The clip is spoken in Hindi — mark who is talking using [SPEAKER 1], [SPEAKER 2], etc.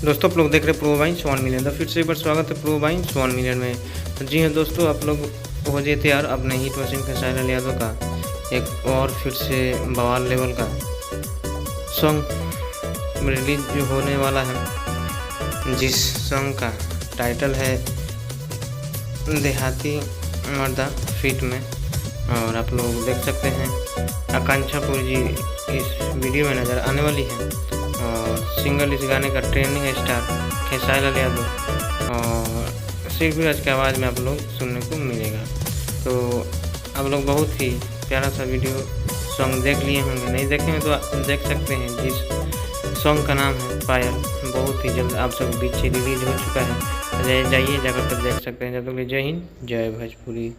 [SPEAKER 1] दोस्तों आप लोग देख रहे हैं प्रो वाइन्स 1 मिलियन। फिर से एक बार स्वागत है प्रो वाइन्स 1 मिलियन में। तो जी हाँ दोस्तों, आप लोग हो जाए तैयार अपने हिट मशीन खेसारी लाल यादव का एक और फिर से बवाल लेवल का सॉन्ग रिलीज जो होने वाला है, जिस सॉन्ग का टाइटल है देहाती मर्दा फीट में। और आप लोग देख सकते हैं आकांक्षापुर जी इस वीडियो में नज़र आने वाली है। और सिंगल इस गाने का ट्रेंडिंग स्टार खेसारी लाल यादव और शिवराज की आवाज़ में आप लोग सुनने को मिलेगा। तो आप लोग बहुत ही प्यारा सा वीडियो सॉन्ग देख लिए होंगे, नहीं देखेंगे तो देख सकते हैं। जिस सॉन्ग का नाम है पायल, बहुत ही जल्द आप सब बीच रिलीज हो चुका है। जाइए जाकर कर देख सकते हैं। जब तक जय हिंद जय भोजपुरी।